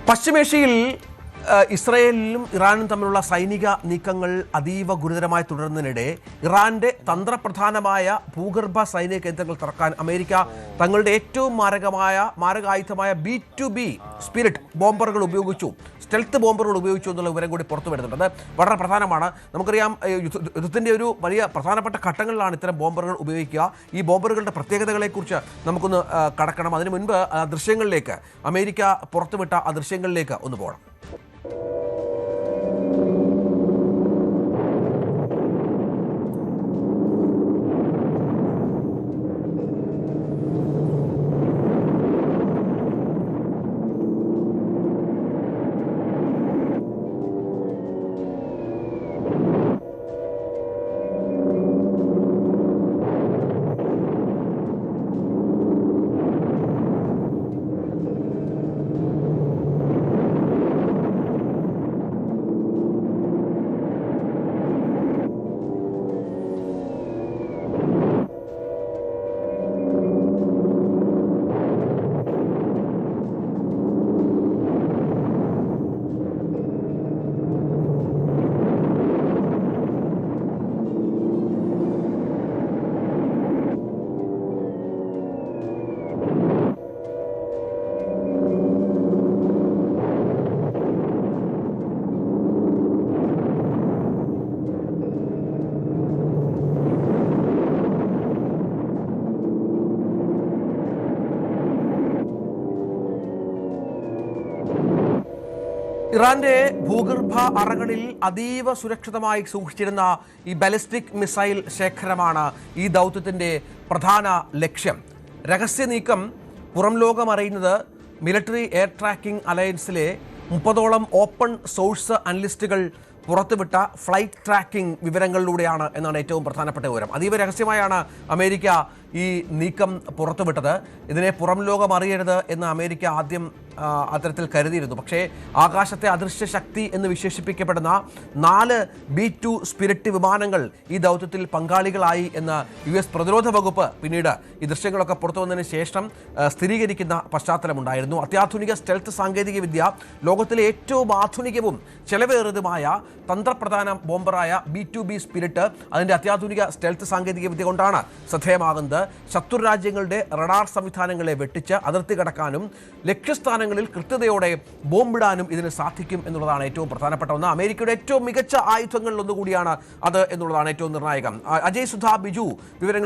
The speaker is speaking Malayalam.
പശ്ചിമേഷ്യയിൽ ഇസ്രയേലിലും ഇറാനും തമ്മിലുള്ള സൈനിക നീക്കങ്ങൾ അതീവ ഗുരുതരമായി തുടരുന്നതിനിടെ ഇറാന്റെ തന്ത്രപ്രധാനമായ ഭൂഗർഭ സൈനിക കേന്ദ്രങ്ങൾ തുറക്കാൻ അമേരിക്ക തങ്ങളുടെ ഏറ്റവും മാരകായുധമായ B-2B സ്പിരിറ്റ് ബോംബറുകൾ ഉപയോഗിച്ചു, സ്റ്റെൽത്ത് ബോംബറുകൾ ഉപയോഗിച്ചു എന്നുള്ള വിവരം കൂടി പുറത്തു വരുന്നുണ്ട്. അത് വളരെ പ്രധാനമാണ്. നമുക്കറിയാം, യുദ്ധത്തിൻ്റെ ഒരു വലിയ പ്രധാനപ്പെട്ട ഘട്ടങ്ങളിലാണ് ഇത്തരം ബോംബറുകൾ ഉപയോഗിക്കുക. ഈ ബോംബറുകളുടെ പ്രത്യേകതകളെക്കുറിച്ച് നമുക്കൊന്ന് കടക്കണം. അതിനു മുൻപ് ദൃശ്യങ്ങളിലേക്ക്, അമേരിക്ക പുറത്തുവിട്ട ആ ദൃശ്യങ്ങളിലേക്ക് ഒന്ന് പോകണം. ഇറാന്റെ ഭൂഗർഭ അറകളിൽ അതീവ സുരക്ഷിതമായി സൂക്ഷിച്ചിരുന്ന ഈ ബാലിസ്റ്റിക് മിസൈൽ ശേഖരമാണ് ഈ ദൗത്യത്തിന്റെ പ്രധാന ലക്ഷ്യം. രഹസ്യ നീക്കം പുറം ലോകം അറിയുന്നത് മിലിറ്ററി എയർ ട്രാക്കിംഗ് അലയൻസിലെ 30ഓളം ഓപ്പൺ സോഴ്സ് അനലിസ്റ്റുകൾ പുറത്തുവിട്ട ഫ്ലൈറ്റ് ട്രാക്കിംഗ് വിവരങ്ങളിലൂടെയാണ് എന്നാണ് ഏറ്റവും പ്രധാനപ്പെട്ട വിവരം. അതീവ രഹസ്യമായാണ് അമേരിക്ക ഈ നീക്കം പുറത്തുവിട്ടത്. ഇതിനെ പുറം ലോകം അറിയരുത് എന്ന് അമേരിക്ക ആദ്യം അത്തരത്തിൽ കരുതിയിരുന്നു. പക്ഷേ ആകാശത്തെ അദൃശ്യ ശക്തി എന്ന് വിശേഷിപ്പിക്കപ്പെടുന്ന 4 B-2 സ്പിരിറ്റ് വിമാനങ്ങൾ ഈ ദൗത്യത്തിൽ പങ്കാളികളായി എന്ന് US പ്രതിരോധ വകുപ്പ് പിന്നീട് ഈ ദൃശ്യങ്ങളൊക്കെ പുറത്തു വന്നതിന് ശേഷം സ്ഥിരീകരിക്കുന്ന പശ്ചാത്തലമുണ്ടായിരുന്നു. അത്യാധുനിക സ്റ്റെൽത്ത് സാങ്കേതിക വിദ്യ, ലോകത്തിലെ ഏറ്റവും ആധുനികവും ചെലവേറിയതുമായ തന്ത്രപ്രധാന ബോംബറായ B-2B സ്പിരിറ്റ്, അതിൻ്റെ അത്യാധുനിക സ്റ്റെൽത്ത് സാങ്കേതിക വിദ്യ കൊണ്ടാണ് ശ്രദ്ധേയമാകുന്നത്. ശത്രു രാജ്യങ്ങളുടെ റഡാർ സംവിധാനങ്ങളെ വെട്ടിച്ച് അതിർത്തി കടക്കാനും ലക്ഷ്യസ്ഥാനങ്ങളിൽ കൃത്യതയോടെ ബോംബിടാനും ഇതിന് സാധിക്കും എന്നുള്ളതാണ് ഏറ്റവും പ്രധാനപ്പെട്ട ഒന്ന്. അമേരിക്കയുടെ ഏറ്റവും മികച്ച ആയുധങ്ങളിൽ ഒന്നുകൂടിയാണ് അത് എന്നുള്ളതാണ് ഏറ്റവും നിർണായകം. അജയ് സുധ ബിജു വിവരങ്ങൾ